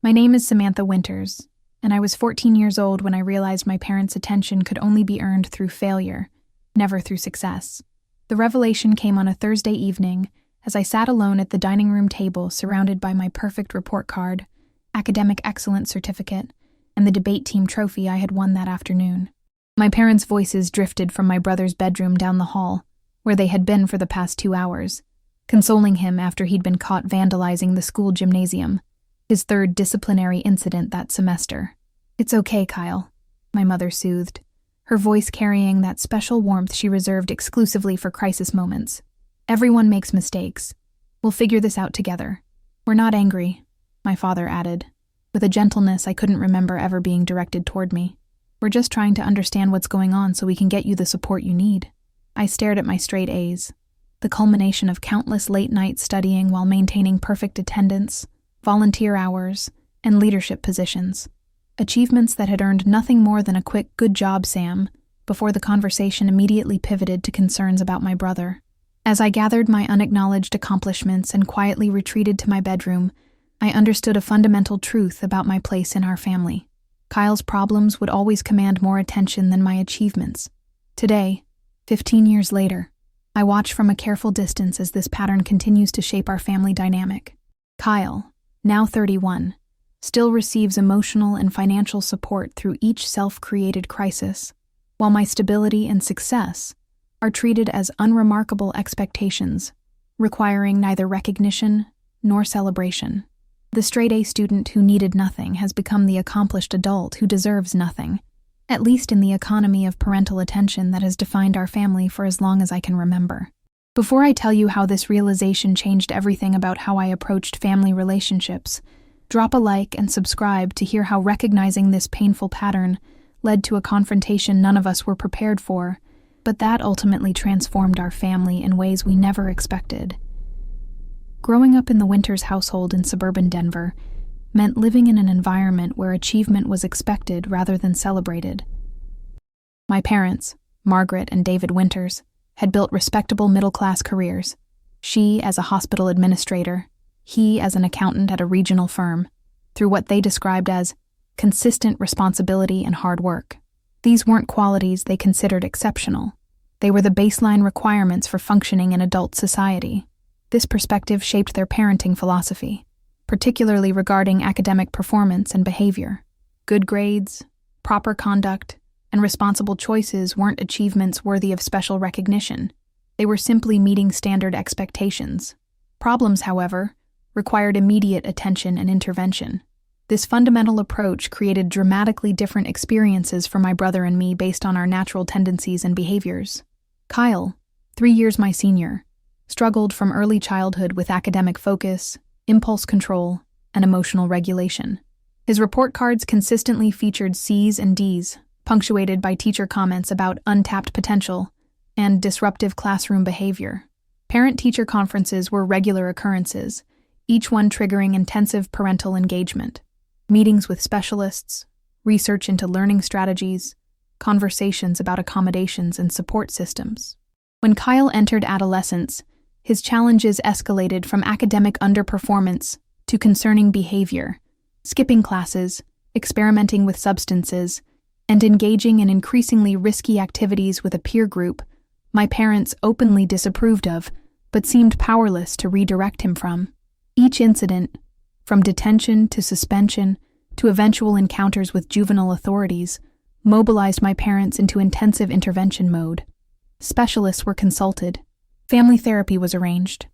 My name is Samantha Winters, and I was 14 years old when I realized my parents' attention could only be earned through failure, never through success. The revelation came on a Thursday evening as I sat alone at the dining room table surrounded by my perfect report card, academic excellence certificate, and the debate team trophy I had won that afternoon. My parents' voices drifted from my brother's bedroom down the hall, where they had been for the past 2 hours, consoling him after he'd been caught vandalizing the school gymnasium, his third disciplinary incident that semester. "It's okay, Kyle," my mother soothed, her voice carrying that special warmth she reserved exclusively for crisis moments. "Everyone makes mistakes. We'll figure this out together. We're not angry," my father added, with a gentleness I couldn't remember ever being directed toward me. "We're just trying to understand what's going on so we can get you the support you need." I stared at my straight A's, the culmination of countless late nights studying while maintaining perfect attendance, volunteer hours, and leadership positions. Achievements that had earned nothing more than a quick "good job, Sam," before the conversation immediately pivoted to concerns about my brother. As I gathered my unacknowledged accomplishments and quietly retreated to my bedroom, I understood a fundamental truth about my place in our family. Kyle's problems would always command more attention than my achievements. Today, 15 years later, I watch from a careful distance as this pattern continues to shape our family dynamic. Kyle, now 31, still receives emotional and financial support through each self-created crisis, while my stability and success are treated as unremarkable expectations, requiring neither recognition nor celebration. The straight-A student who needed nothing has become the accomplished adult who deserves nothing, at least in the economy of parental attention that has defined our family for as long as I can remember. Before I tell you how this realization changed everything about how I approached family relationships, drop a like and subscribe to hear how recognizing this painful pattern led to a confrontation none of us were prepared for, but that ultimately transformed our family in ways we never expected. Growing up in the Winters household in suburban Denver meant living in an environment where achievement was expected rather than celebrated. My parents, Margaret and David Winters, had built respectable middle-class careers, she as a hospital administrator, he as an accountant at a regional firm, through what they described as consistent responsibility and hard work. These weren't qualities they considered exceptional. They were the baseline requirements for functioning in adult society. This perspective shaped their parenting philosophy, particularly regarding academic performance and behavior. Good grades, proper conduct, and responsible choices weren't achievements worthy of special recognition. They were simply meeting standard expectations. Problems, however, required immediate attention and intervention. This fundamental approach created dramatically different experiences for my brother and me based on our natural tendencies and behaviors. Kyle, 3 years my senior, struggled from early childhood with academic focus, impulse control, and emotional regulation. His report cards consistently featured C's and D's, punctuated by teacher comments about untapped potential and disruptive classroom behavior. Parent-teacher conferences were regular occurrences, each one triggering intensive parental engagement. Meetings with specialists, research into learning strategies, conversations about accommodations and support systems. When Kyle entered adolescence, his challenges escalated from academic underperformance to concerning behavior, skipping classes, experimenting with substances, and engaging in increasingly risky activities with a peer group my parents openly disapproved of, but seemed powerless to redirect him from. Each incident, from detention to suspension to eventual encounters with juvenile authorities, mobilized my parents into intensive intervention mode. Specialists were consulted, family therapy was arranged,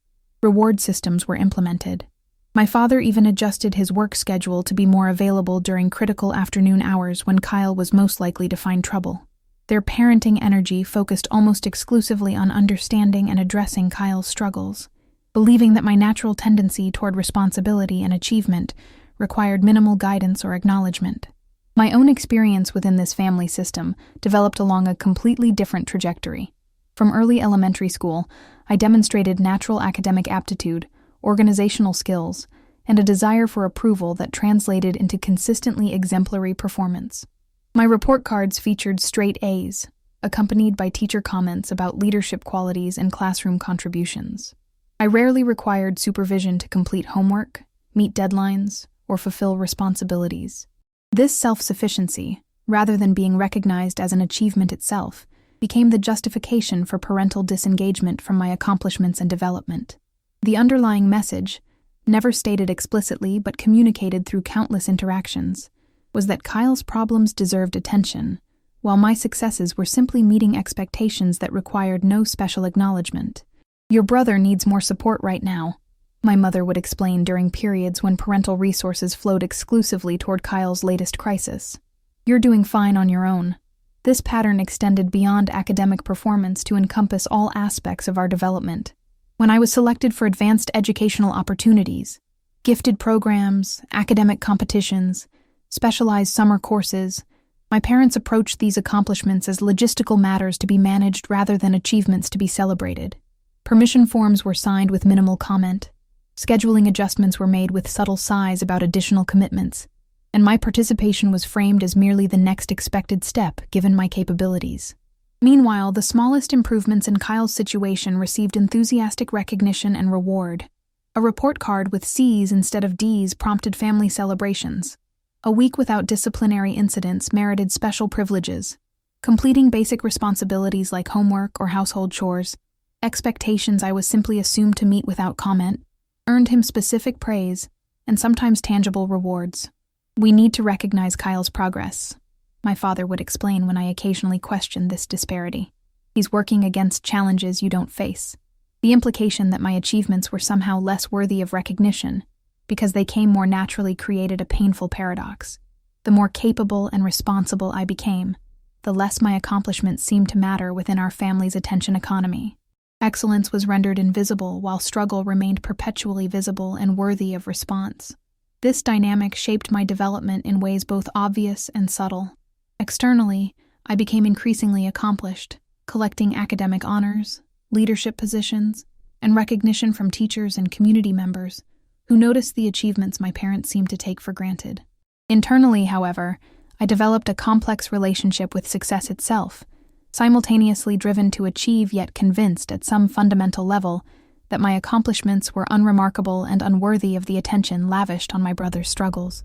reward systems were implemented. My father even adjusted his work schedule to be more available during critical afternoon hours when Kyle was most likely to find trouble. Their parenting energy focused almost exclusively on understanding and addressing Kyle's struggles, believing that my natural tendency toward responsibility and achievement required minimal guidance or acknowledgement. My own experience within this family system developed along a completely different trajectory. From early elementary school, I demonstrated natural academic aptitude, organizational skills, and a desire for approval that translated into consistently exemplary performance. My report cards featured straight A's, accompanied by teacher comments about leadership qualities and classroom contributions. I rarely required supervision to complete homework, meet deadlines, or fulfill responsibilities. This self-sufficiency, rather than being recognized as an achievement itself, became the justification for parental disengagement from my accomplishments and development. The underlying message, never stated explicitly but communicated through countless interactions, was that Kyle's problems deserved attention, while my successes were simply meeting expectations that required no special acknowledgement. "Your brother needs more support right now," my mother would explain during periods when parental resources flowed exclusively toward Kyle's latest crisis. "You're doing fine on your own." This pattern extended beyond academic performance to encompass all aspects of our development. When I was selected for advanced educational opportunities, gifted programs, academic competitions, specialized summer courses, my parents approached these accomplishments as logistical matters to be managed rather than achievements to be celebrated. Permission forms were signed with minimal comment, scheduling adjustments were made with subtle sighs about additional commitments, and my participation was framed as merely the next expected step given my capabilities. Meanwhile, the smallest improvements in Kyle's situation received enthusiastic recognition and reward. A report card with C's instead of D's prompted family celebrations. A week without disciplinary incidents merited special privileges. Completing basic responsibilities like homework or household chores, expectations I was simply assumed to meet without comment, earned him specific praise and sometimes tangible rewards. "We need to recognize Kyle's progress," my father would explain when I occasionally questioned this disparity. "He's working against challenges you don't face." The implication that my achievements were somehow less worthy of recognition, because they came more naturally, created a painful paradox. The more capable and responsible I became, the less my accomplishments seemed to matter within our family's attention economy. Excellence was rendered invisible while struggle remained perpetually visible and worthy of response. This dynamic shaped my development in ways both obvious and subtle. Externally, I became increasingly accomplished, collecting academic honors, leadership positions, and recognition from teachers and community members who noticed the achievements my parents seemed to take for granted. Internally, however, I developed a complex relationship with success itself, simultaneously driven to achieve yet convinced at some fundamental level that my accomplishments were unremarkable and unworthy of the attention lavished on my brother's struggles.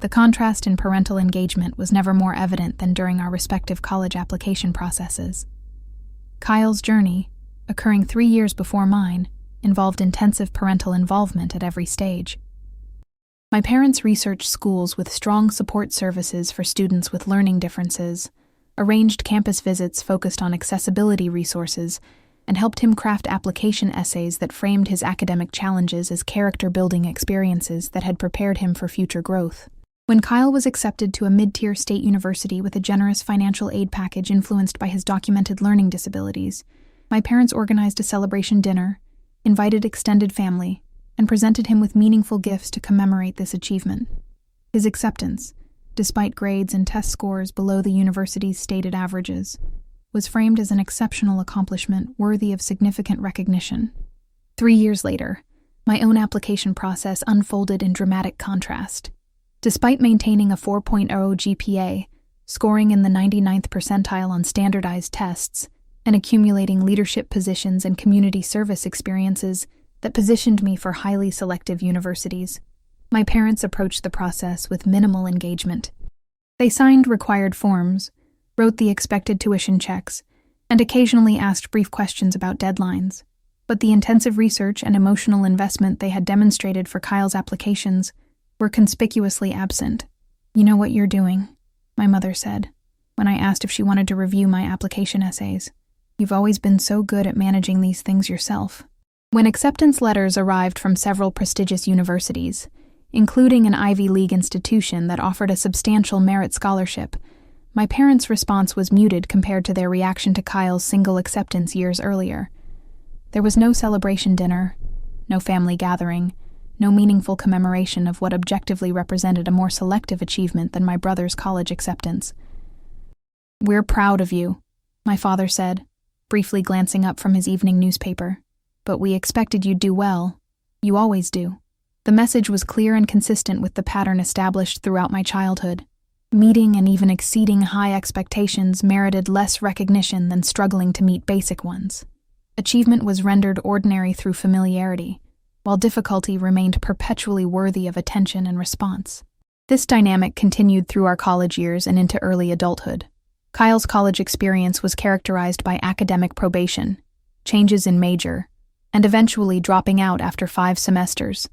The contrast in parental engagement was never more evident than during our respective college application processes. Kyle's journey, occurring 3 years before mine, involved intensive parental involvement at every stage. My parents researched schools with strong support services for students with learning differences, arranged campus visits focused on accessibility resources, and helped him craft application essays that framed his academic challenges as character-building experiences that had prepared him for future growth. When Kyle was accepted to a mid-tier state university with a generous financial aid package influenced by his documented learning disabilities, my parents organized a celebration dinner, invited extended family, and presented him with meaningful gifts to commemorate this achievement. His acceptance, despite grades and test scores below the university's stated averages, was framed as an exceptional accomplishment worthy of significant recognition. 3 years later, my own application process unfolded in dramatic contrast. Despite maintaining a 4.0 GPA, scoring in the 99th percentile on standardized tests, and accumulating leadership positions and community service experiences that positioned me for highly selective universities, my parents approached the process with minimal engagement. They signed required forms, wrote the expected tuition checks, and occasionally asked brief questions about deadlines. But the intensive research and emotional investment they had demonstrated for Kyle's applications were conspicuously absent. "You know what you're doing," my mother said, when I asked if she wanted to review my application essays. "You've always been so good at managing these things yourself." When acceptance letters arrived from several prestigious universities, including an Ivy League institution that offered a substantial merit scholarship, my parents' response was muted compared to their reaction to Kyle's single acceptance years earlier. There was no celebration dinner, no family gathering, no meaningful commemoration of what objectively represented a more selective achievement than my brother's college acceptance. "We're proud of you," my father said, briefly glancing up from his evening newspaper. "But we expected you'd do well. You always do." The message was clear and consistent with the pattern established throughout my childhood. Meeting and even exceeding high expectations merited less recognition than struggling to meet basic ones. Achievement was rendered ordinary through familiarity, while difficulty remained perpetually worthy of attention and response. This dynamic continued through our college years and into early adulthood. Kyle's college experience was characterized by academic probation, changes in major, and eventually dropping out after 5 semesters,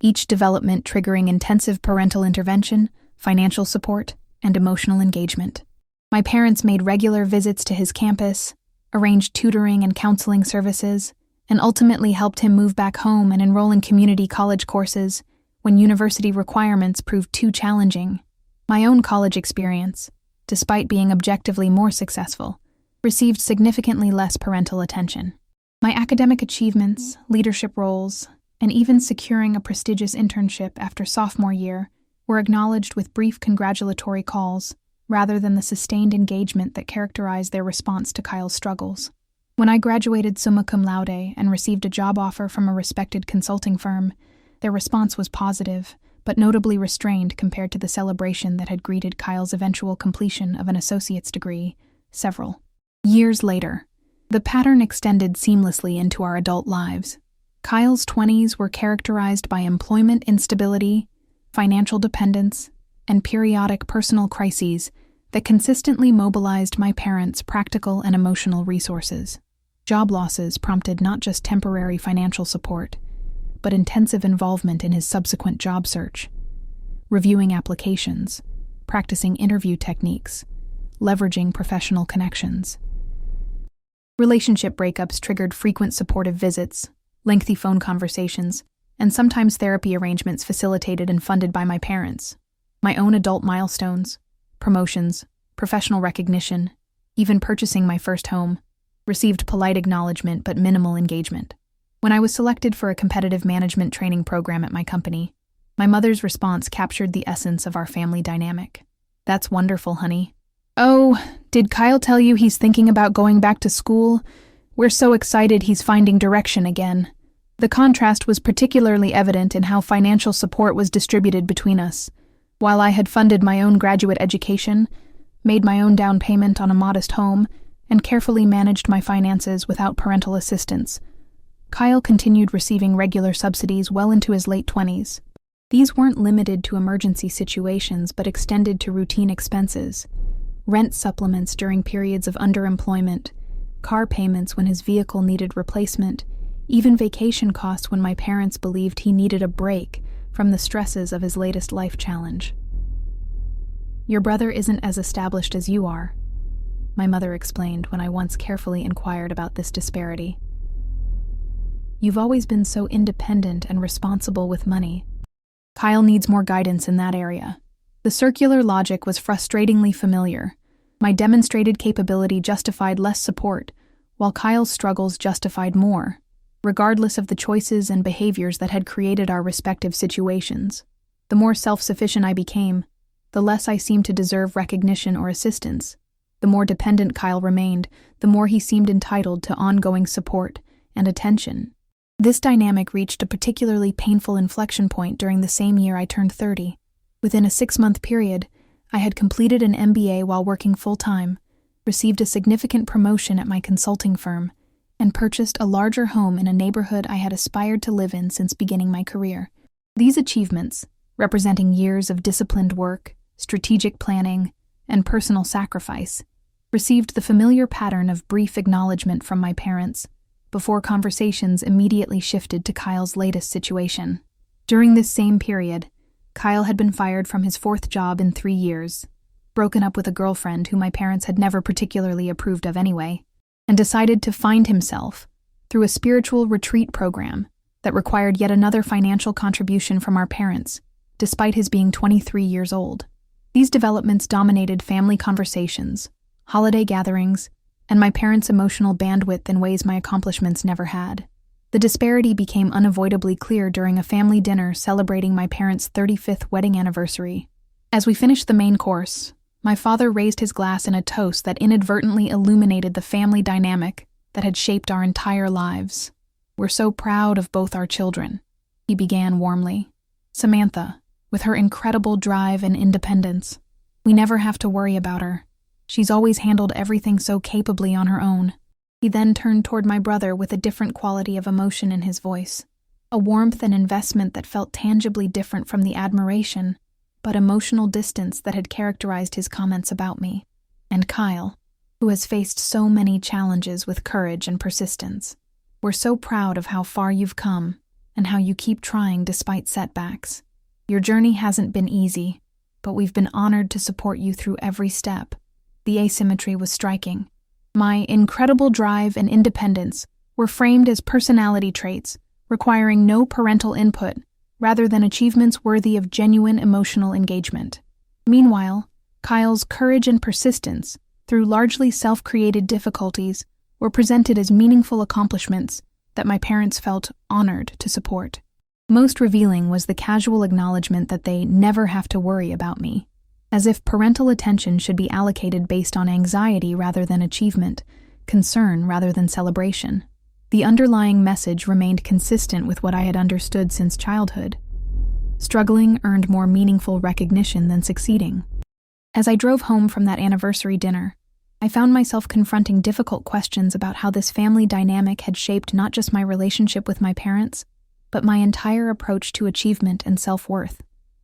each development triggering intensive parental intervention, financial support, and emotional engagement. My parents made regular visits to his campus, arranged tutoring and counseling services, and ultimately helped him move back home and enroll in community college courses when university requirements proved too challenging. My own college experience, despite being objectively more successful, received significantly less parental attention. My academic achievements, leadership roles, and even securing a prestigious internship after sophomore year were acknowledged with brief congratulatory calls rather than the sustained engagement that characterized their response to Kyle's struggles. When I graduated summa cum laude and received a job offer from a respected consulting firm, their response was positive, but notably restrained compared to the celebration that had greeted Kyle's eventual completion of an associate's degree several years later. The pattern extended seamlessly into our adult lives. Kyle's 20s were characterized by employment instability, financial dependence, and periodic personal crises that consistently mobilized my parents' practical and emotional resources. Job losses prompted not just temporary financial support, but intensive involvement in his subsequent job search, reviewing applications, practicing interview techniques, leveraging professional connections. Relationship breakups triggered frequent supportive visits, lengthy phone conversations, and sometimes therapy arrangements facilitated and funded by my parents. My own adult milestones, promotions, professional recognition, even purchasing my first home, received polite acknowledgement but minimal engagement. When I was selected for a competitive management training program at my company, my mother's response captured the essence of our family dynamic. "That's wonderful, honey." "Oh, did Kyle tell you he's thinking about going back to school? We're so excited he's finding direction again." The contrast was particularly evident in how financial support was distributed between us. While I had funded my own graduate education, made my own down payment on a modest home, and carefully managed my finances without parental assistance, Kyle continued receiving regular subsidies well into his late 20s. These weren't limited to emergency situations but extended to routine expenses: rent supplements during periods of underemployment, car payments when his vehicle needed replacement, even vacation costs when my parents believed he needed a break from the stresses of his latest life challenge. "Your brother isn't as established as you are," my mother explained when I once carefully inquired about this disparity. "You've always been so independent and responsible with money. Kyle needs more guidance in that area." The circular logic was frustratingly familiar. My demonstrated capability justified less support, while Kyle's struggles justified more, regardless of the choices and behaviors that had created our respective situations. The more self-sufficient I became, the less I seemed to deserve recognition or assistance. The more dependent Kyle remained, the more he seemed entitled to ongoing support and attention. This dynamic reached a particularly painful inflection point during the same year I turned 30. Within a 6-month period, I had completed an MBA while working full-time, received a significant promotion at my consulting firm, and purchased a larger home in a neighborhood I had aspired to live in since beginning my career. These achievements, representing years of disciplined work, strategic planning, and personal sacrifice, received the familiar pattern of brief acknowledgement from my parents, before conversations immediately shifted to Kyle's latest situation. During this same period, Kyle had been fired from his 4th job in 3 years, broken up with a girlfriend who my parents had never particularly approved of anyway, and decided to find himself through a spiritual retreat program that required yet another financial contribution from our parents, despite his being 23 years old. These developments dominated family conversations, holiday gatherings, and my parents' emotional bandwidth in ways my accomplishments never had. The disparity became unavoidably clear during a family dinner celebrating my parents' 35th wedding anniversary. As we finished the main course, my father raised his glass in a toast that inadvertently illuminated the family dynamic that had shaped our entire lives. "We're so proud of both our children," he began warmly. "Samantha, with her incredible drive and independence. We never have to worry about her. She's always handled everything so capably on her own." He then turned toward my brother with a different quality of emotion in his voice. a warmth and investment that felt tangibly different from the admiration, but emotional distance that had characterized his comments about me. And Kyle, who has faced so many challenges with courage and persistence. We're so proud of how far you've come and how you keep trying despite setbacks. Your journey hasn't been easy, but we've been honored to support you through every step. The asymmetry was striking. My incredible drive and independence were framed as personality traits, requiring no parental input, rather than achievements worthy of genuine emotional engagement. Meanwhile, Kyle's courage and persistence, through largely self-created difficulties, were presented as meaningful accomplishments that my parents felt honored to support. Most revealing was the casual acknowledgement that they never have to worry about me, as if parental attention should be allocated based on anxiety rather than achievement, concern rather than celebration. The underlying message remained consistent with what I had understood since childhood. Struggling earned more meaningful recognition than succeeding. As I drove home from that anniversary dinner, I found myself confronting difficult questions about how this family dynamic had shaped not just my relationship with my parents, but my entire approach to achievement and self-worth.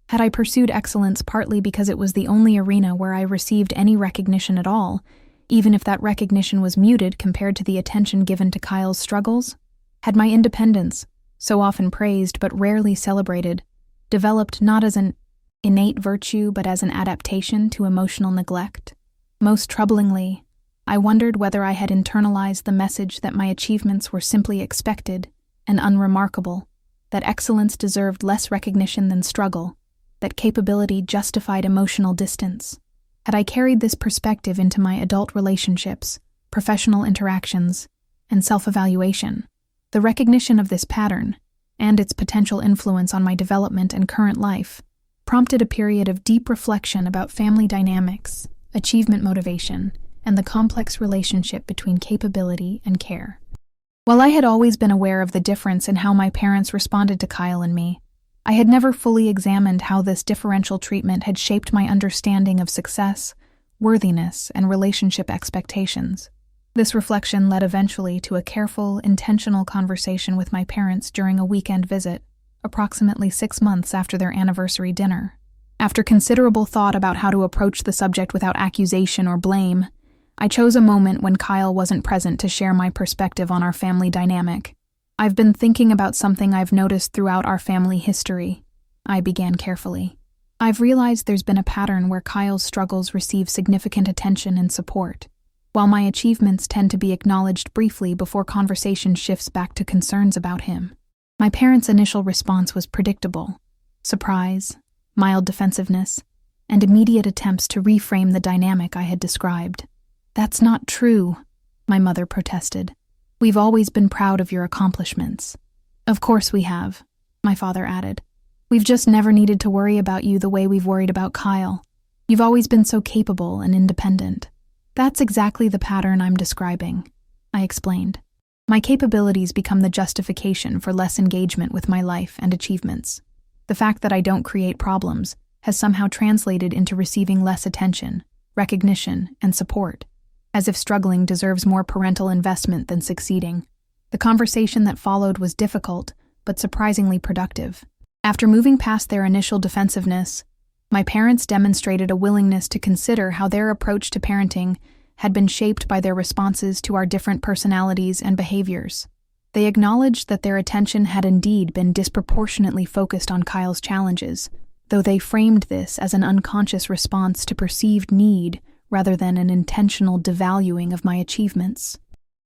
Had I pursued excellence partly because it was the only arena where I received any recognition at all, even if that recognition was muted compared to the attention given to Kyle's struggles? Had my independence, so often praised but rarely celebrated, developed not as an innate virtue but as an adaptation to emotional neglect? Most troublingly, I wondered whether I had internalized the message that my achievements were simply expected and unremarkable, that excellence deserved less recognition than struggle, that capability justified emotional distance. Had I carried this perspective into my adult relationships, professional interactions, and self-evaluation? The recognition of this pattern, and its potential influence on my development and current life, prompted a period of deep reflection about family dynamics, achievement motivation, and the complex relationship between capability and care. While I had always been aware of the difference in how my parents responded to Kyle and me, I had never fully examined how this differential treatment had shaped my understanding of success, worthiness, and relationship expectations. This reflection led eventually to a careful, intentional conversation with my parents during a weekend visit, approximately 6 months after their anniversary dinner. After considerable thought about how to approach the subject without accusation or blame, I chose a moment when Kyle wasn't present to share my perspective on our family dynamic. "I've been thinking about something I've noticed throughout our family history," I began carefully. "I've realized there's been a pattern where Kyle's struggles receive significant attention and support, while my achievements tend to be acknowledged briefly before conversation shifts back to concerns about him." My parents' initial response was predictable: surprise, mild defensiveness, and immediate attempts to reframe the dynamic I had described. "That's not true," my mother protested. "We've always been proud of your accomplishments." "Of course we have," my father added. "We've just never needed to worry about you the way we've worried about Kyle. You've always been so capable and independent." "That's exactly the pattern I'm describing," I explained. "My capabilities become the justification for less engagement with my life and achievements. The fact that I don't create problems has somehow translated into receiving less attention, recognition, and support, as if struggling deserves more parental investment than succeeding." The conversation that followed was difficult, but surprisingly productive. After moving past their initial defensiveness, my parents demonstrated a willingness to consider how their approach to parenting had been shaped by their responses to our different personalities and behaviors. They acknowledged that their attention had indeed been disproportionately focused on Kyle's challenges, though they framed this as an unconscious response to perceived need rather than an intentional devaluing of my achievements.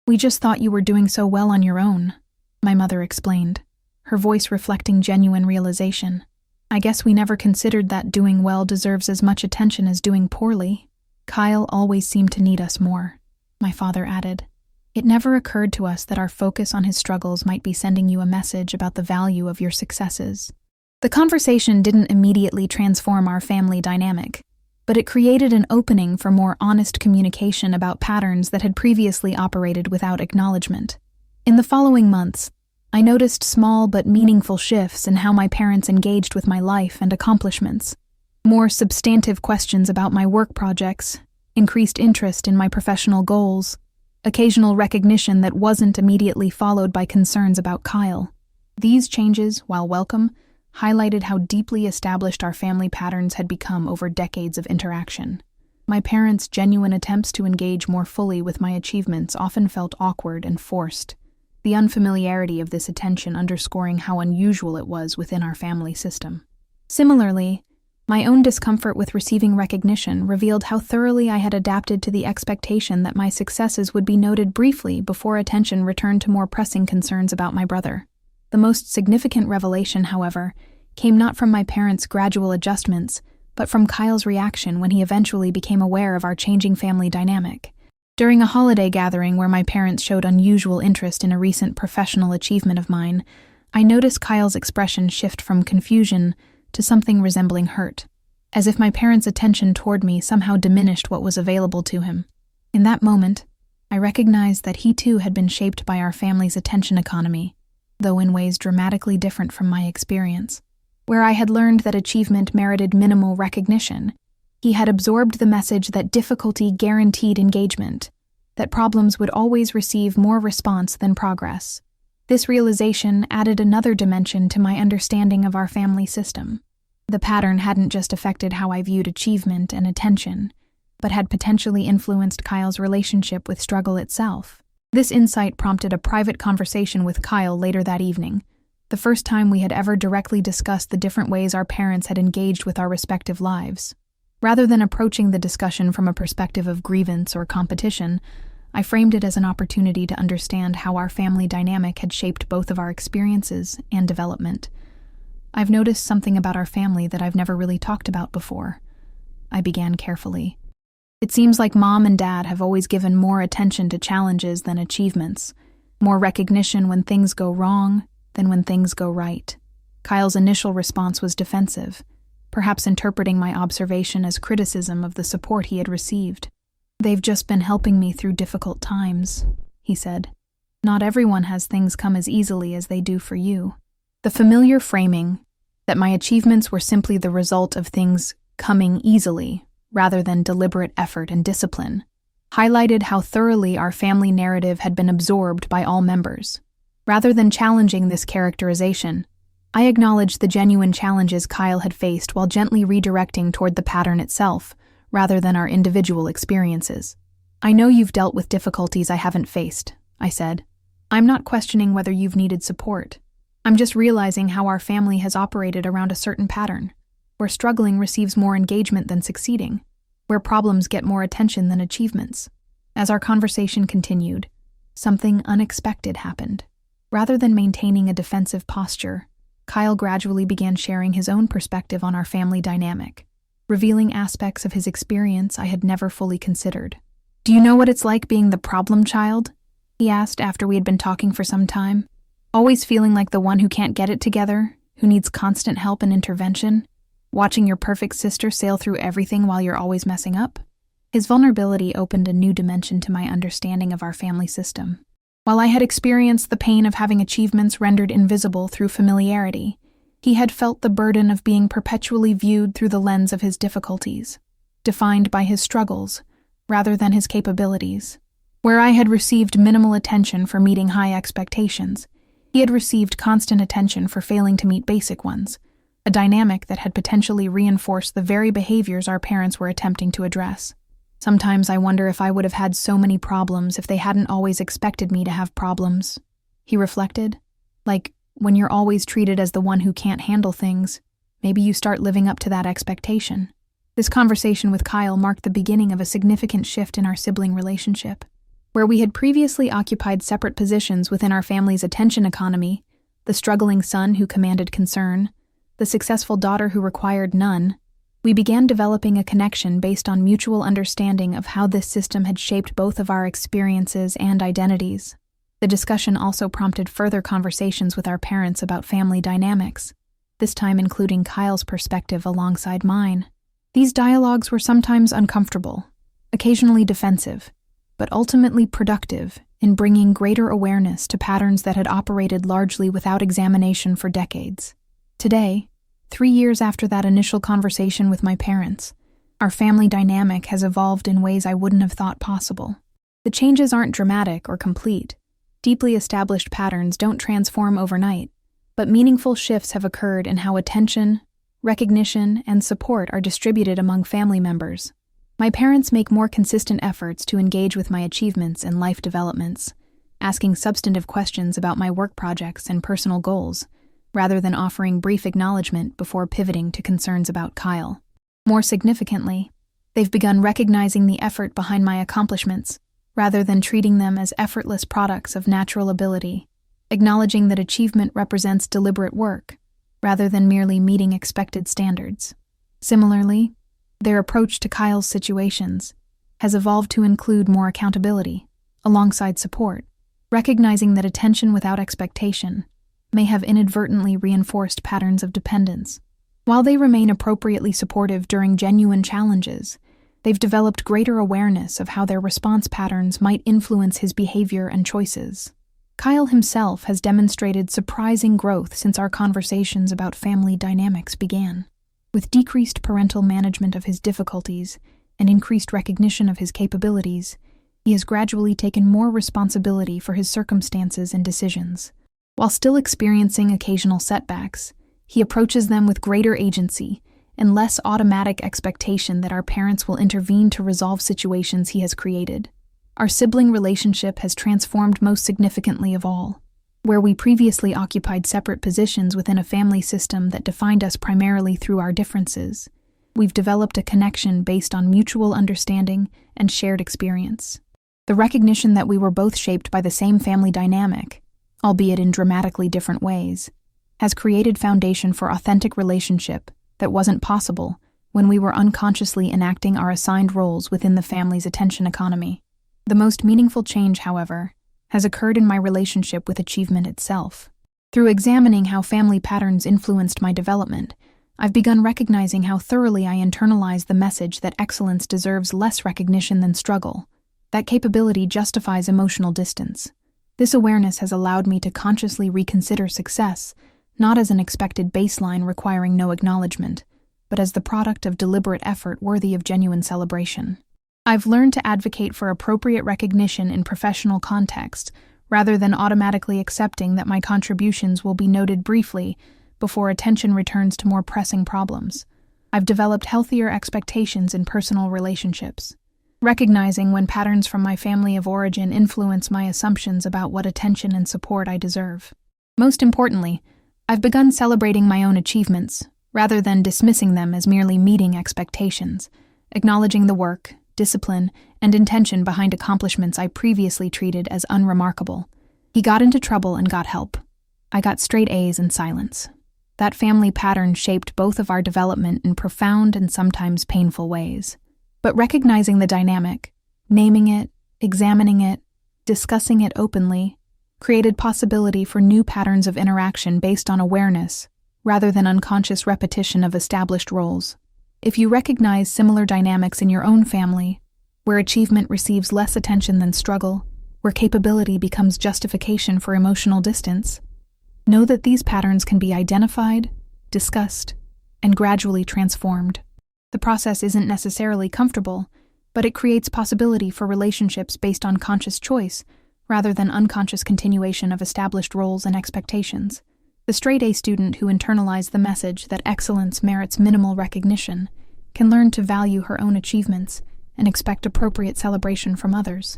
"We just thought you were doing so well on your own," my mother explained, her voice reflecting genuine realization. "I guess we never considered that doing well deserves as much attention as doing poorly. Kyle always seemed to need us more," my father added. "It never occurred to us that our focus on his struggles might be sending you a message about the value of your successes." The conversation didn't immediately transform our family dynamic, but it created an opening for more honest communication about patterns that had previously operated without acknowledgement. In the following months, I noticed small but meaningful shifts in how my parents engaged with my life and accomplishments. More substantive questions about my work projects, increased interest in my professional goals, occasional recognition that wasn't immediately followed by concerns about Kyle. These changes, while welcome, highlighted how deeply established our family patterns had become over decades of interaction. My parents' genuine attempts to engage more fully with my achievements often felt awkward and forced, the unfamiliarity of this attention underscoring how unusual it was within our family system. Similarly, my own discomfort with receiving recognition revealed how thoroughly I had adapted to the expectation that my successes would be noted briefly before attention returned to more pressing concerns about my brother. The most significant revelation, however, came not from my parents' gradual adjustments, but from Kyle's reaction when he eventually became aware of our changing family dynamic. During a holiday gathering where my parents showed unusual interest in a recent professional achievement of mine, I noticed Kyle's expression shift from confusion to something resembling hurt, as if my parents' attention toward me somehow diminished what was available to him. In that moment, I recognized that he too had been shaped by our family's attention economy, though in ways dramatically different from my experience. Where I had learned that achievement merited minimal recognition, he had absorbed the message that difficulty guaranteed engagement, that problems would always receive more response than progress. This realization added another dimension to my understanding of our family system. The pattern hadn't just affected how I viewed achievement and attention, but had potentially influenced Kyle's relationship with struggle itself. This insight prompted a private conversation with Kyle later that evening, the first time we had ever directly discussed the different ways our parents had engaged with our respective lives. Rather than approaching the discussion from a perspective of grievance or competition, I framed it as an opportunity to understand how our family dynamic had shaped both of our experiences and development. "I've noticed something about our family that I've never really talked about before," I began carefully. "It seems like Mom and Dad have always given more attention to challenges than achievements, more recognition when things go wrong than when things go right." Kyle's initial response was defensive, perhaps interpreting my observation as criticism of the support he had received. "They've just been helping me through difficult times," he said. "Not everyone has things come as easily as they do for you." The familiar framing, that my achievements were simply the result of things coming easily, rather than deliberate effort and discipline, highlighted how thoroughly our family narrative had been absorbed by all members. Rather than challenging this characterization, I acknowledged the genuine challenges Kyle had faced while gently redirecting toward the pattern itself, rather than our individual experiences. "I know you've dealt with difficulties I haven't faced," I said. "I'm not questioning whether you've needed support. I'm just realizing how our family has operated around a certain pattern, where struggling receives more engagement than succeeding, where problems get more attention than achievements." As our conversation continued, something unexpected happened. Rather than maintaining a defensive posture, Kyle gradually began sharing his own perspective on our family dynamic, revealing aspects of his experience I had never fully considered. "Do you know what it's like being the problem child?" he asked after we had been talking for some time. "Always feeling like the one who can't get it together, who needs constant help and intervention, watching your perfect sister sail through everything while you're always messing up?" His vulnerability opened a new dimension to my understanding of our family system. While I had experienced the pain of having achievements rendered invisible through familiarity, he had felt the burden of being perpetually viewed through the lens of his difficulties, defined by his struggles rather than his capabilities. Where I had received minimal attention for meeting high expectations, he had received constant attention for failing to meet basic ones, a dynamic that had potentially reinforced the very behaviors our parents were attempting to address. "Sometimes I wonder if I would have had so many problems if they hadn't always expected me to have problems," he reflected. "Like, when you're always treated as the one who can't handle things, maybe you start living up to that expectation." This conversation with Kyle marked the beginning of a significant shift in our sibling relationship. Where we had previously occupied separate positions within our family's attention economy, the struggling son who commanded concern, the successful daughter who required none, we began developing a connection based on mutual understanding of how this system had shaped both of our experiences and identities. The discussion also prompted further conversations with our parents about family dynamics, this time including Kyle's perspective alongside mine. These dialogues were sometimes uncomfortable, occasionally defensive, but ultimately productive in bringing greater awareness to patterns that had operated largely without examination for decades. Today, 3 years after that initial conversation with my parents, our family dynamic has evolved in ways I wouldn't have thought possible. The changes aren't dramatic or complete. Deeply established patterns don't transform overnight, but meaningful shifts have occurred in how attention, recognition, and support are distributed among family members. My parents make more consistent efforts to engage with my achievements and life developments, asking substantive questions about my work projects and personal goals, rather than offering brief acknowledgement before pivoting to concerns about Kyle. More significantly, they've begun recognizing the effort behind my accomplishments, rather than treating them as effortless products of natural ability, acknowledging that achievement represents deliberate work, rather than merely meeting expected standards. Similarly, their approach to Kyle's situations has evolved to include more accountability, alongside support, recognizing that attention without expectation may have inadvertently reinforced patterns of dependence. While they remain appropriately supportive during genuine challenges, they've developed greater awareness of how their response patterns might influence his behavior and choices. Kyle himself has demonstrated surprising growth since our conversations about family dynamics began. With decreased parental management of his difficulties and increased recognition of his capabilities, he has gradually taken more responsibility for his circumstances and decisions. While still experiencing occasional setbacks, he approaches them with greater agency and less automatic expectation that our parents will intervene to resolve situations he has created. Our sibling relationship has transformed most significantly of all. Where we previously occupied separate positions within a family system that defined us primarily through our differences, we've developed a connection based on mutual understanding and shared experience. The recognition that we were both shaped by the same family dynamic, albeit in dramatically different ways, has created foundation for authentic relationship that wasn't possible when we were unconsciously enacting our assigned roles within the family's attention economy. The most meaningful change, however, has occurred in my relationship with achievement itself. Through examining how family patterns influenced my development, I've begun recognizing how thoroughly I internalized the message that excellence deserves less recognition than struggle, that capability justifies emotional distance. This awareness has allowed me to consciously reconsider success, not as an expected baseline requiring no acknowledgement, but as the product of deliberate effort worthy of genuine celebration. I've learned to advocate for appropriate recognition in professional context, rather than automatically accepting that my contributions will be noted briefly before attention returns to more pressing problems. I've developed healthier expectations in personal relationships, recognizing when patterns from my family of origin influence my assumptions about what attention and support I deserve. Most importantly, I've begun celebrating my own achievements, rather than dismissing them as merely meeting expectations, acknowledging the work, discipline, and intention behind accomplishments I previously treated as unremarkable. He got into trouble and got help. I got straight A's and silence. That family pattern shaped both of our development in profound and sometimes painful ways. But recognizing the dynamic, naming it, examining it, discussing it openly, created possibility for new patterns of interaction based on awareness, rather than unconscious repetition of established roles. If you recognize similar dynamics in your own family, where achievement receives less attention than struggle, where capability becomes justification for emotional distance, know that these patterns can be identified, discussed, and gradually transformed. The process isn't necessarily comfortable, but it creates possibility for relationships based on conscious choice, rather than unconscious continuation of established roles and expectations. The straight-A student who internalized the message that excellence merits minimal recognition can learn to value her own achievements and expect appropriate celebration from others.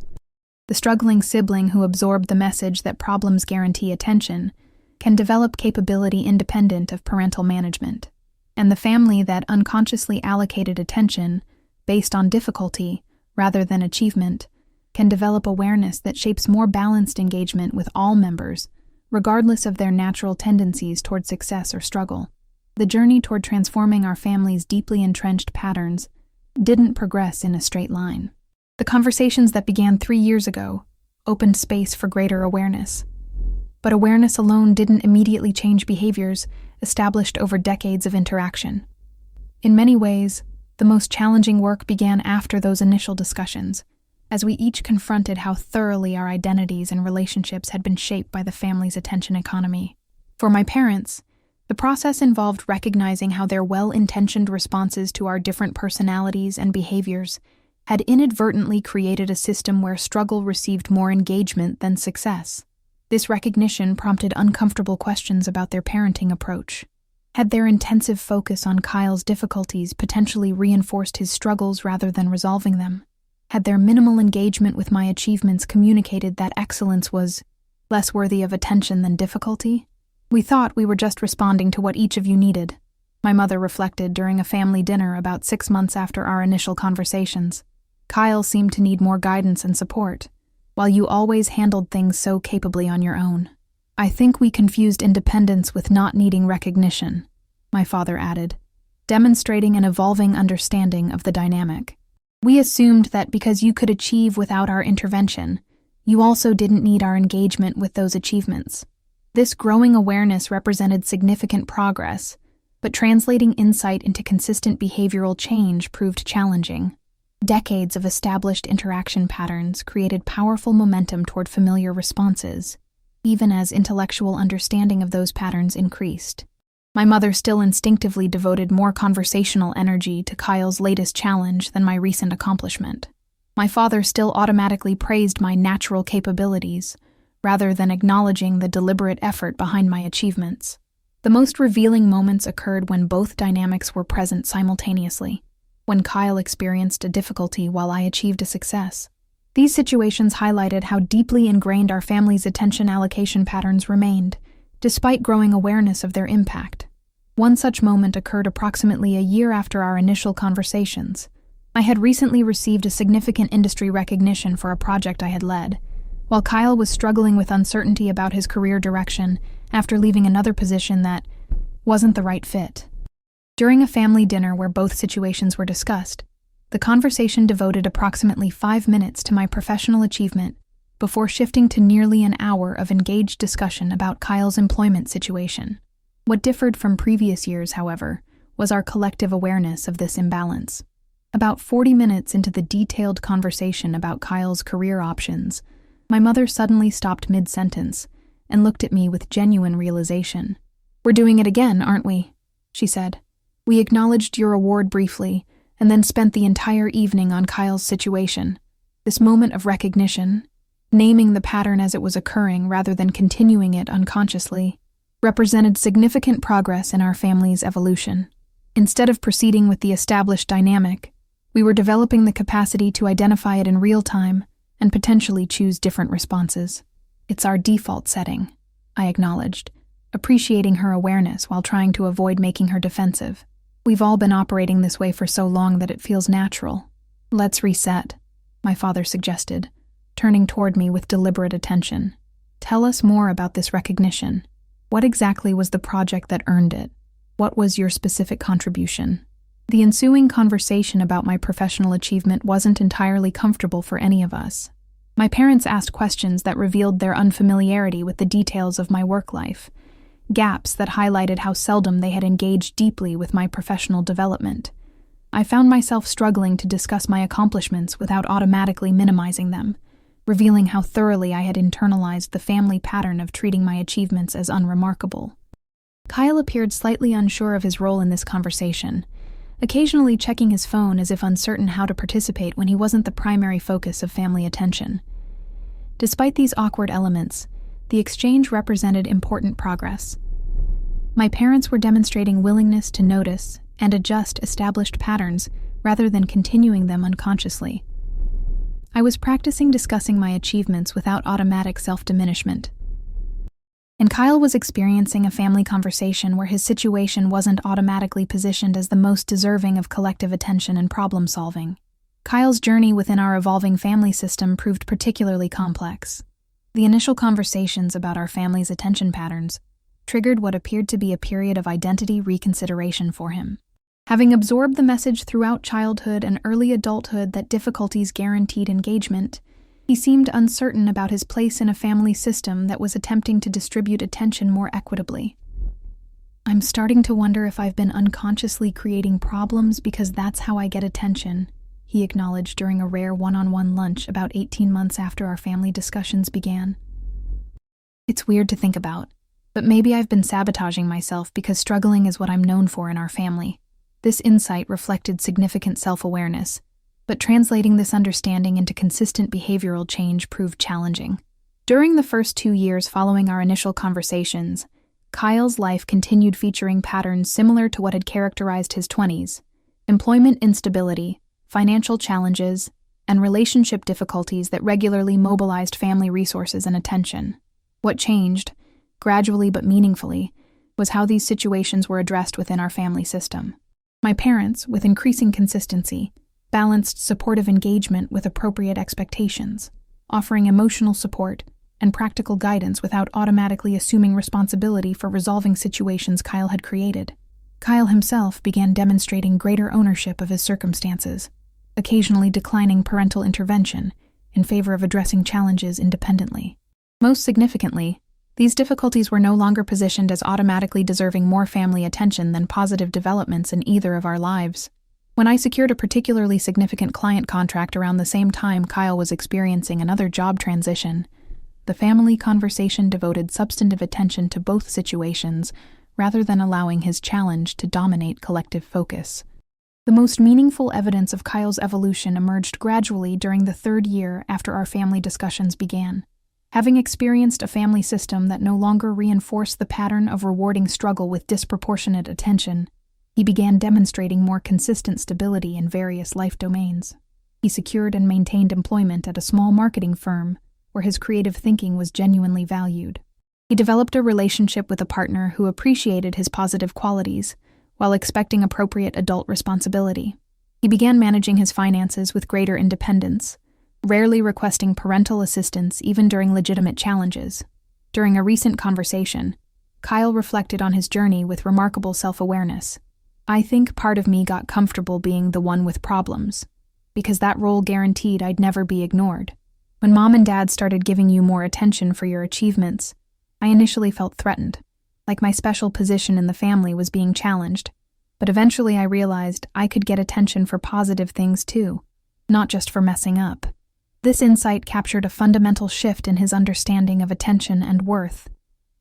The struggling sibling who absorbed the message that problems guarantee attention can develop capability independent of parental management. And the family that unconsciously allocated attention based on difficulty rather than achievement can develop awareness that shapes more balanced engagement with all members, regardless of their natural tendencies toward success or struggle. The journey toward transforming our family's deeply entrenched patterns didn't progress in a straight line. The conversations that began 3 years ago opened space for greater awareness. But awareness alone didn't immediately change behaviors established over decades of interaction. In many ways, the most challenging work began after those initial discussions, as we each confronted how thoroughly our identities and relationships had been shaped by the family's attention economy. For my parents, the process involved recognizing how their well-intentioned responses to our different personalities and behaviors had inadvertently created a system where struggle received more engagement than success. This recognition prompted uncomfortable questions about their parenting approach. Had their intensive focus on Kyle's difficulties potentially reinforced his struggles rather than resolving them? Had their minimal engagement with my achievements communicated that excellence was less worthy of attention than difficulty? We thought we were just responding to what each of you needed, my mother reflected during a family dinner about 6 months after our initial conversations. Kyle seemed to need more guidance and support, while you always handled things so capably on your own. I think we confused independence with not needing recognition, my father added, demonstrating an evolving understanding of the dynamic. We assumed that because you could achieve without our intervention, you also didn't need our engagement with those achievements. This growing awareness represented significant progress, but translating insight into consistent behavioral change proved challenging. Decades of established interaction patterns created powerful momentum toward familiar responses, even as intellectual understanding of those patterns increased. My mother still instinctively devoted more conversational energy to Kyle's latest challenge than my recent accomplishment. My father still automatically praised my natural capabilities, rather than acknowledging the deliberate effort behind my achievements. The most revealing moments occurred when both dynamics were present simultaneously, when Kyle experienced a difficulty while I achieved a success. These situations highlighted how deeply ingrained our family's attention allocation patterns remained, despite growing awareness of their impact. One such moment occurred approximately a year after our initial conversations. I had recently received a significant industry recognition for a project I had led, while Kyle was struggling with uncertainty about his career direction after leaving another position that wasn't the right fit. During a family dinner where both situations were discussed, the conversation devoted approximately 5 minutes to my professional achievement before shifting to nearly an hour of engaged discussion about Kyle's employment situation. What differed from previous years, however, was our collective awareness of this imbalance. About 40 minutes into the detailed conversation about Kyle's career options, my mother suddenly stopped mid-sentence and looked at me with genuine realization. "We're doing it again, aren't we?" she said. "We acknowledged your award briefly, and then spent the entire evening on Kyle's situation. This moment of recognition, naming the pattern as it was occurring rather than continuing it unconsciously, represented significant progress in our family's evolution. Instead of proceeding with the established dynamic, we were developing the capacity to identify it in real time and potentially choose different responses. It's our default setting," I acknowledged, appreciating her awareness while trying to avoid making her defensive. "We've all been operating this way for so long that it feels natural. Let's reset," my father suggested, turning toward me with deliberate attention. "Tell us more about this recognition. What exactly was the project that earned it? What was your specific contribution?" The ensuing conversation about my professional achievement wasn't entirely comfortable for any of us. My parents asked questions that revealed their unfamiliarity with the details of my work life, gaps that highlighted how seldom they had engaged deeply with my professional development. I found myself struggling to discuss my accomplishments without automatically minimizing them, revealing how thoroughly I had internalized the family pattern of treating my achievements as unremarkable. Kyle appeared slightly unsure of his role in this conversation, occasionally checking his phone as if uncertain how to participate when he wasn't the primary focus of family attention. Despite these awkward elements, the exchange represented important progress. My parents were demonstrating willingness to notice and adjust established patterns rather than continuing them unconsciously. I was practicing discussing my achievements without automatic self-diminishment. And Kyle was experiencing a family conversation where his situation wasn't automatically positioned as the most deserving of collective attention and problem-solving. Kyle's journey within our evolving family system proved particularly complex. The initial conversations about our family's attention patterns triggered what appeared to be a period of identity reconsideration for him. Having absorbed the message throughout childhood and early adulthood that difficulties guaranteed engagement, he seemed uncertain about his place in a family system that was attempting to distribute attention more equitably. "I'm starting to wonder if I've been unconsciously creating problems because that's how I get attention," he acknowledged during a rare one-on-one lunch about 18 months after our family discussions began. "It's weird to think about, but maybe I've been sabotaging myself because struggling is what I'm known for in our family." This insight reflected significant self-awareness, but translating this understanding into consistent behavioral change proved challenging. During the first 2 years following our initial conversations, Kyle's life continued featuring patterns similar to what had characterized his 20s: employment instability, financial challenges, and relationship difficulties that regularly mobilized family resources and attention. What changed, gradually but meaningfully, was how these situations were addressed within our family system. My parents, with increasing consistency, balanced supportive engagement with appropriate expectations, offering emotional support and practical guidance without automatically assuming responsibility for resolving situations Kyle had created. Kyle himself began demonstrating greater ownership of his circumstances, occasionally declining parental intervention in favor of addressing challenges independently. Most significantly, these difficulties were no longer positioned as automatically deserving more family attention than positive developments in either of our lives. When I secured a particularly significant client contract around the same time Kyle was experiencing another job transition, the family conversation devoted substantive attention to both situations rather than allowing his challenge to dominate collective focus. The most meaningful evidence of Kyle's evolution emerged gradually during the 3rd year after our family discussions began. Having experienced a family system that no longer reinforced the pattern of rewarding struggle with disproportionate attention, he began demonstrating more consistent stability in various life domains. He secured and maintained employment at a small marketing firm where his creative thinking was genuinely valued. He developed a relationship with a partner who appreciated his positive qualities while expecting appropriate adult responsibility. He began managing his finances with greater independence, rarely requesting parental assistance even during legitimate challenges. During a recent conversation, Kyle reflected on his journey with remarkable self-awareness. "I think part of me got comfortable being the one with problems, because that role guaranteed I'd never be ignored. When mom and dad started giving you more attention for your achievements, I initially felt threatened, like my special position in the family was being challenged. But eventually I realized I could get attention for positive things too, not just for messing up." This insight captured a fundamental shift in his understanding of attention and worth,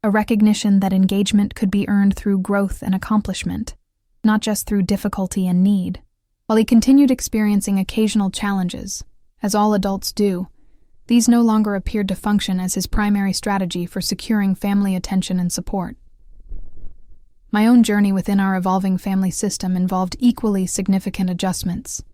a recognition that engagement could be earned through growth and accomplishment, not just through difficulty and need. While he continued experiencing occasional challenges, as all adults do, these no longer appeared to function as his primary strategy for securing family attention and support. My own journey within our evolving family system involved equally significant adjustments.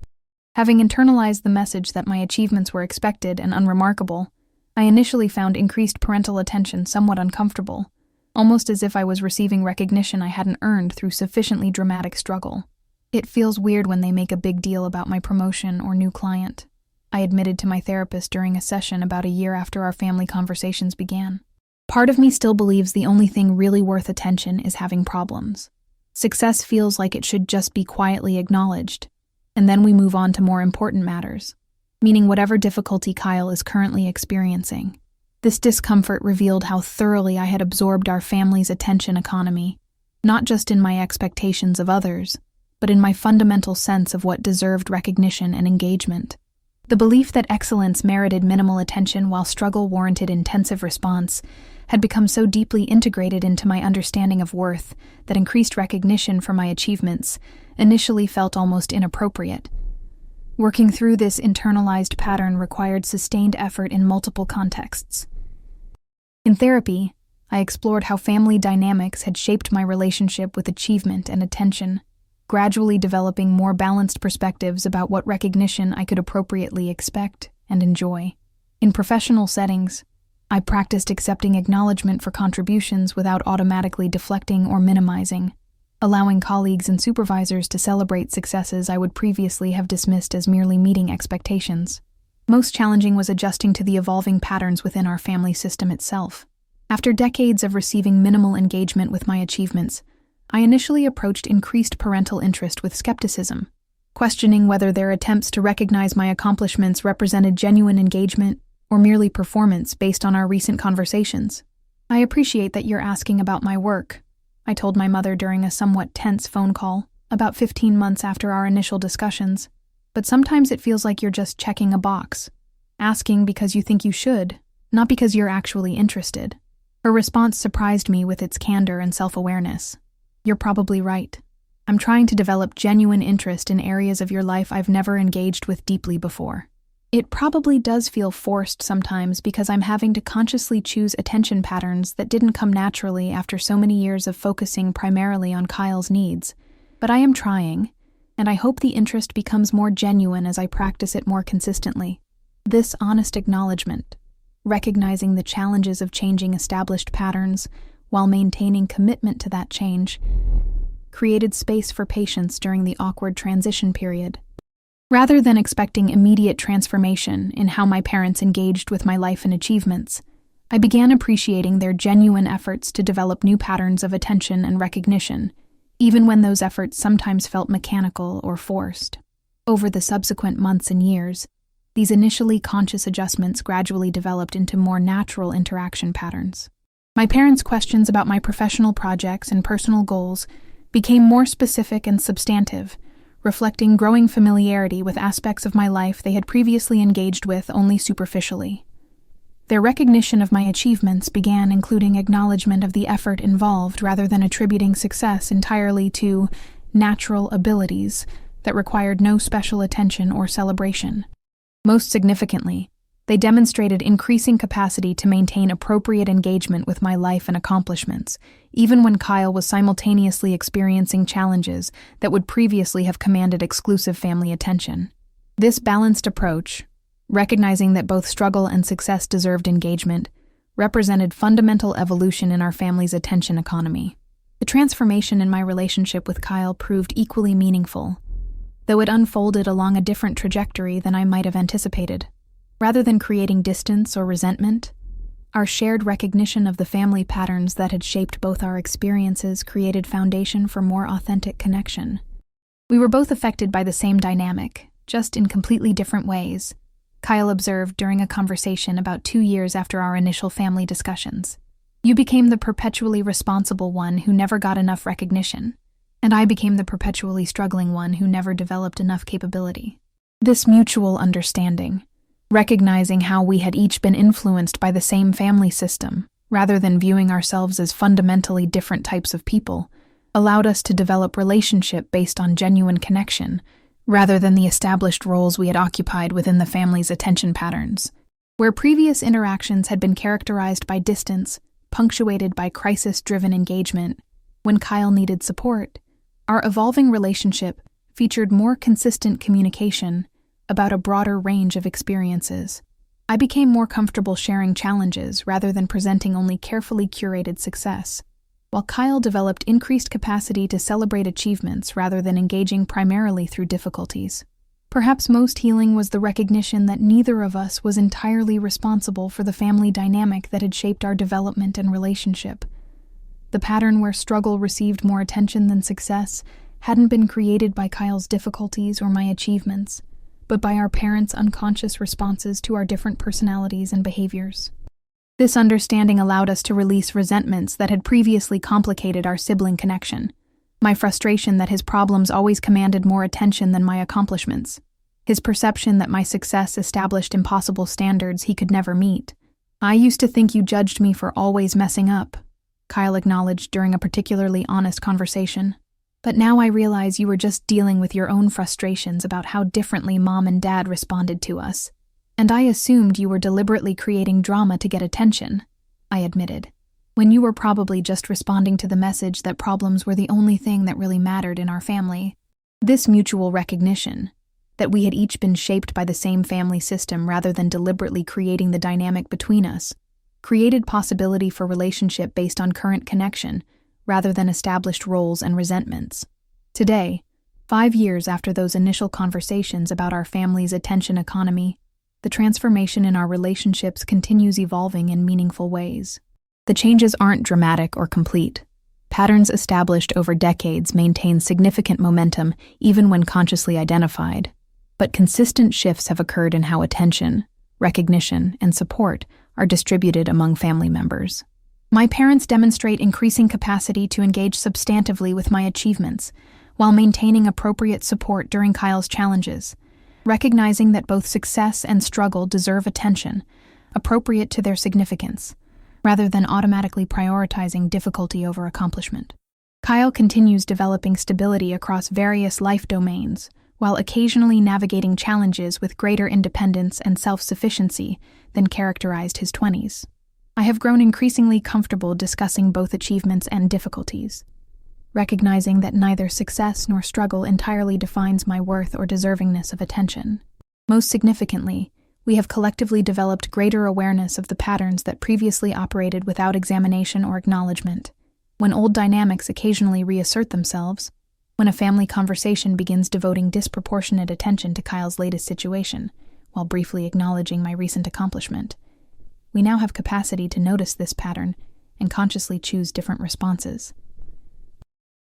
Having internalized the message that my achievements were expected and unremarkable, I initially found increased parental attention somewhat uncomfortable, almost as if I was receiving recognition I hadn't earned through sufficiently dramatic struggle. "It feels weird when they make a big deal about my promotion or new client," I admitted to my therapist during a session about a year after our family conversations began. "Part of me still believes the only thing really worth attention is having problems. Success feels like it should just be quietly acknowledged, and then we move on to more important matters, meaning whatever difficulty Kyle is currently experiencing." This discomfort revealed how thoroughly I had absorbed our family's attention economy, not just in my expectations of others, but in my fundamental sense of what deserved recognition and engagement. The belief that excellence merited minimal attention while struggle warranted intensive response had become so deeply integrated into my understanding of worth that increased recognition for my achievements initially felt almost inappropriate. Working through this internalized pattern required sustained effort in multiple contexts. In therapy, I explored how family dynamics had shaped my relationship with achievement and attention, gradually developing more balanced perspectives about what recognition I could appropriately expect and enjoy. In professional settings, I practiced accepting acknowledgement for contributions without automatically deflecting or minimizing, allowing colleagues and supervisors to celebrate successes I would previously have dismissed as merely meeting expectations. Most challenging was adjusting to the evolving patterns within our family system itself. After decades of receiving minimal engagement with my achievements, I initially approached increased parental interest with skepticism, questioning whether their attempts to recognize my accomplishments represented genuine engagement or merely performance based on our recent conversations. "I appreciate that you're asking about my work," I told my mother during a somewhat tense phone call, about 15 months after our initial discussions. "But sometimes it feels like you're just checking a box, asking because you think you should, not because you're actually interested." Her response surprised me with its candor and self-awareness. "You're probably right. I'm trying to develop genuine interest in areas of your life I've never engaged with deeply before." It probably does feel forced sometimes because I'm having to consciously choose attention patterns that didn't come naturally after so many years of focusing primarily on Kyle's needs. But I am trying, and I hope the interest becomes more genuine as I practice it more consistently. This honest acknowledgement, recognizing the challenges of changing established patterns while maintaining commitment to that change, created space for patience during the awkward transition period. Rather than expecting immediate transformation in how my parents engaged with my life and achievements, I began appreciating their genuine efforts to develop new patterns of attention and recognition, even when those efforts sometimes felt mechanical or forced. Over the subsequent months and years, these initially conscious adjustments gradually developed into more natural interaction patterns. My parents' questions about my professional projects and personal goals became more specific and substantive, reflecting growing familiarity with aspects of my life they had previously engaged with only superficially. Their recognition of my achievements began including acknowledgement of the effort involved rather than attributing success entirely to natural abilities that required no special attention or celebration. Most significantly, they demonstrated increasing capacity to maintain appropriate engagement with my life and accomplishments, even when Kyle was simultaneously experiencing challenges that would previously have commanded exclusive family attention. This balanced approach, recognizing that both struggle and success deserved engagement, represented fundamental evolution in our family's attention economy. The transformation in my relationship with Kyle proved equally meaningful, though it unfolded along a different trajectory than I might have anticipated. Rather than creating distance or resentment, our shared recognition of the family patterns that had shaped both our experiences created foundation for more authentic connection. We were both affected by the same dynamic, just in completely different ways, Kyle observed during a conversation about 2 years after our initial family discussions. You became the perpetually responsible one who never got enough recognition, and I became the perpetually struggling one who never developed enough capability. This mutual understanding, recognizing how we had each been influenced by the same family system, rather than viewing ourselves as fundamentally different types of people, allowed us to develop relationship based on genuine connection, rather than the established roles we had occupied within the family's attention patterns. Where previous interactions had been characterized by distance, punctuated by crisis-driven engagement, when Kyle needed support, our evolving relationship featured more consistent communication about a broader range of experiences. I became more comfortable sharing challenges rather than presenting only carefully curated success, while Kyle developed increased capacity to celebrate achievements rather than engaging primarily through difficulties. Perhaps most healing was the recognition that neither of us was entirely responsible for the family dynamic that had shaped our development and relationship. The pattern where struggle received more attention than success hadn't been created by Kyle's difficulties or my achievements, but by our parents' unconscious responses to our different personalities and behaviors. This understanding allowed us to release resentments that had previously complicated our sibling connection. My frustration that his problems always commanded more attention than my accomplishments. His perception that my success established impossible standards he could never meet. "I used to think you judged me for always messing up," Kyle acknowledged during a particularly honest conversation. "But now I realize you were just dealing with your own frustrations about how differently Mom and Dad responded to us. And I assumed you were deliberately creating drama to get attention," I admitted, "when you were probably just responding to the message that problems were the only thing that really mattered in our family." This mutual recognition, that we had each been shaped by the same family system rather than deliberately creating the dynamic between us, created possibility for relationship based on current connection rather than established roles and resentments. Today, 5 years after those initial conversations about our family's attention economy, the transformation in our relationships continues evolving in meaningful ways. The changes aren't dramatic or complete. Patterns established over decades maintain significant momentum even when consciously identified, but consistent shifts have occurred in how attention, recognition, and support are distributed among family members. My parents demonstrate increasing capacity to engage substantively with my achievements, while maintaining appropriate support during Kyle's challenges, recognizing that both success and struggle deserve attention, appropriate to their significance, rather than automatically prioritizing difficulty over accomplishment. Kyle continues developing stability across various life domains, while occasionally navigating challenges with greater independence and self-sufficiency than characterized his 20s. I have grown increasingly comfortable discussing both achievements and difficulties, recognizing that neither success nor struggle entirely defines my worth or deservingness of attention. Most significantly, we have collectively developed greater awareness of the patterns that previously operated without examination or acknowledgement. When old dynamics occasionally reassert themselves, when a family conversation begins devoting disproportionate attention to Kyle's latest situation, while briefly acknowledging my recent accomplishment, we now have capacity to notice this pattern and consciously choose different responses.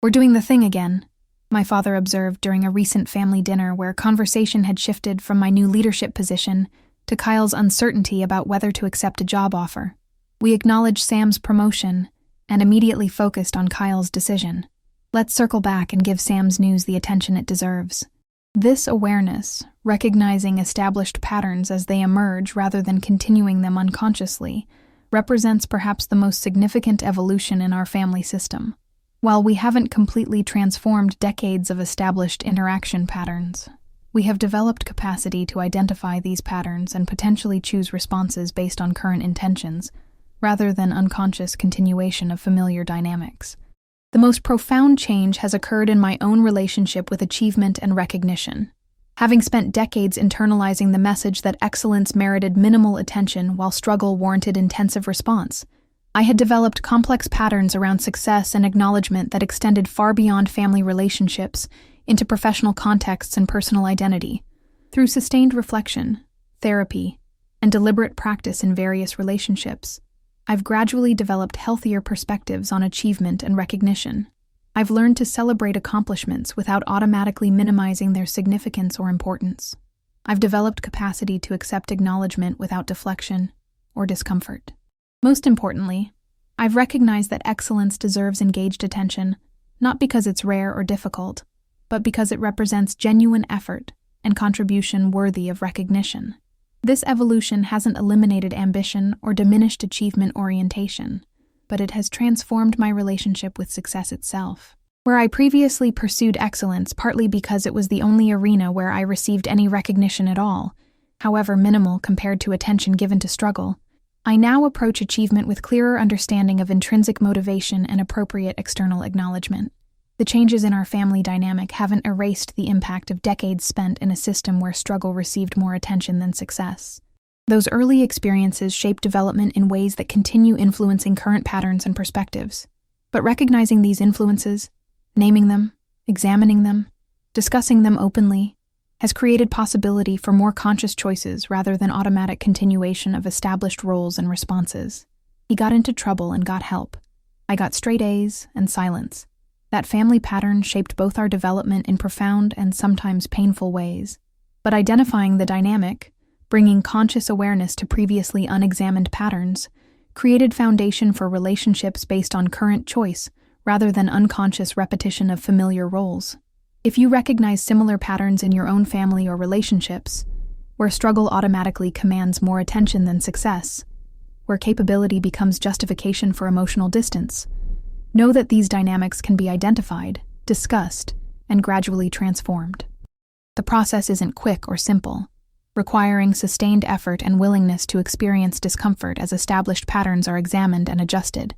"We're doing the thing again," my father observed during a recent family dinner where conversation had shifted from my new leadership position to Kyle's uncertainty about whether to accept a job offer. We acknowledged Sam's promotion and immediately focused on Kyle's decision. Let's circle back and give Sam's news the attention it deserves. This awareness, recognizing established patterns as they emerge rather than continuing them unconsciously, represents perhaps the most significant evolution in our family system. While we haven't completely transformed decades of established interaction patterns, we have developed capacity to identify these patterns and potentially choose responses based on current intentions, rather than unconscious continuation of familiar dynamics. The most profound change has occurred in my own relationship with achievement and recognition. Having spent decades internalizing the message that excellence merited minimal attention while struggle warranted intensive response, I had developed complex patterns around success and acknowledgement that extended far beyond family relationships into professional contexts and personal identity. Through sustained reflection, therapy, and deliberate practice in various relationships, I've gradually developed healthier perspectives on achievement and recognition. I've learned to celebrate accomplishments without automatically minimizing their significance or importance. I've developed capacity to accept acknowledgement without deflection or discomfort. Most importantly, I've recognized that excellence deserves engaged attention, not because it's rare or difficult, but because it represents genuine effort and contribution worthy of recognition. This evolution hasn't eliminated ambition or diminished achievement orientation, but it has transformed my relationship with success itself. Where I previously pursued excellence partly because it was the only arena where I received any recognition at all, however minimal compared to attention given to struggle, I now approach achievement with clearer understanding of intrinsic motivation and appropriate external acknowledgement. The changes in our family dynamic haven't erased the impact of decades spent in a system where struggle received more attention than success. Those early experiences shape development in ways that continue influencing current patterns and perspectives. But recognizing these influences, naming them, examining them, discussing them openly, has created possibility for more conscious choices rather than automatic continuation of established roles and responses. He got into trouble and got help. I got straight A's and silence. That family pattern shaped both our development in profound and sometimes painful ways. But identifying the dynamic, bringing conscious awareness to previously unexamined patterns, created foundation for relationships based on current choice rather than unconscious repetition of familiar roles. If you recognize similar patterns in your own family or relationships, where struggle automatically commands more attention than success, where capability becomes justification for emotional distance, know that these dynamics can be identified, discussed, and gradually transformed. The process isn't quick or simple, requiring sustained effort and willingness to experience discomfort as established patterns are examined and adjusted.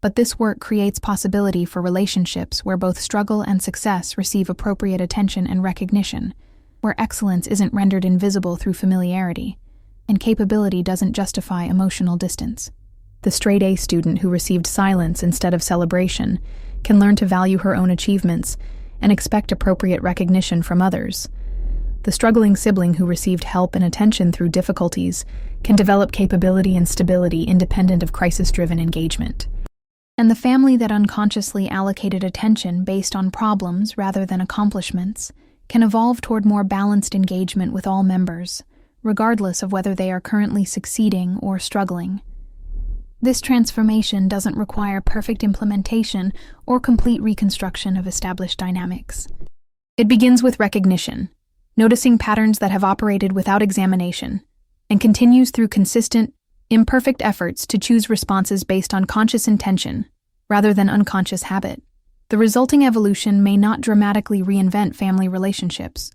But this work creates possibility for relationships where both struggle and success receive appropriate attention and recognition, where excellence isn't rendered invisible through familiarity, and capability doesn't justify emotional distance. The straight-A student who received silence instead of celebration can learn to value her own achievements and expect appropriate recognition from others. The struggling sibling who received help and attention through difficulties can develop capability and stability independent of crisis-driven engagement. And the family that unconsciously allocated attention based on problems rather than accomplishments can evolve toward more balanced engagement with all members, regardless of whether they are currently succeeding or struggling. This transformation doesn't require perfect implementation or complete reconstruction of established dynamics. It begins with recognition, noticing patterns that have operated without examination, and continues through consistent, imperfect efforts to choose responses based on conscious intention rather than unconscious habit. The resulting evolution may not dramatically reinvent family relationships,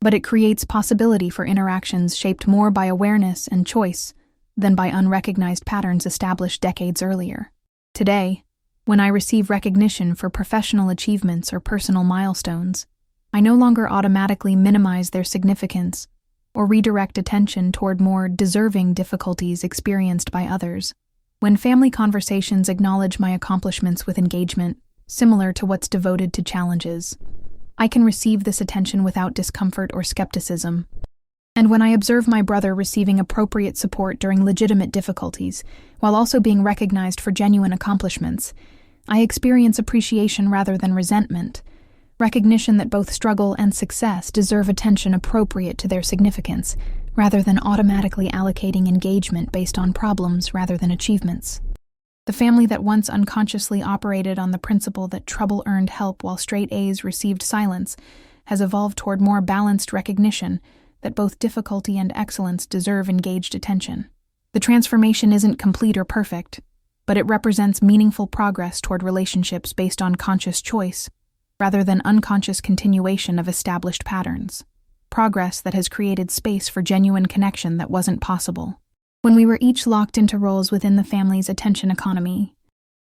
but it creates possibility for interactions shaped more by awareness and choice than by unrecognized patterns established decades earlier. Today, when I receive recognition for professional achievements or personal milestones, I no longer automatically minimize their significance or redirect attention toward more deserving difficulties experienced by others. When family conversations acknowledge my accomplishments with engagement, similar to what's devoted to challenges, I can receive this attention without discomfort or skepticism. And when I observe my brother receiving appropriate support during legitimate difficulties, while also being recognized for genuine accomplishments, I experience appreciation rather than resentment, recognition that both struggle and success deserve attention appropriate to their significance, rather than automatically allocating engagement based on problems rather than achievements. The family that once unconsciously operated on the principle that trouble earned help while straight A's received silence has evolved toward more balanced recognition that both difficulty and excellence deserve engaged attention. The transformation isn't complete or perfect, but it represents meaningful progress toward relationships based on conscious choice, rather than unconscious continuation of established patterns. Progress that has created space for genuine connection that wasn't possible when we were each locked into roles within the family's attention economy.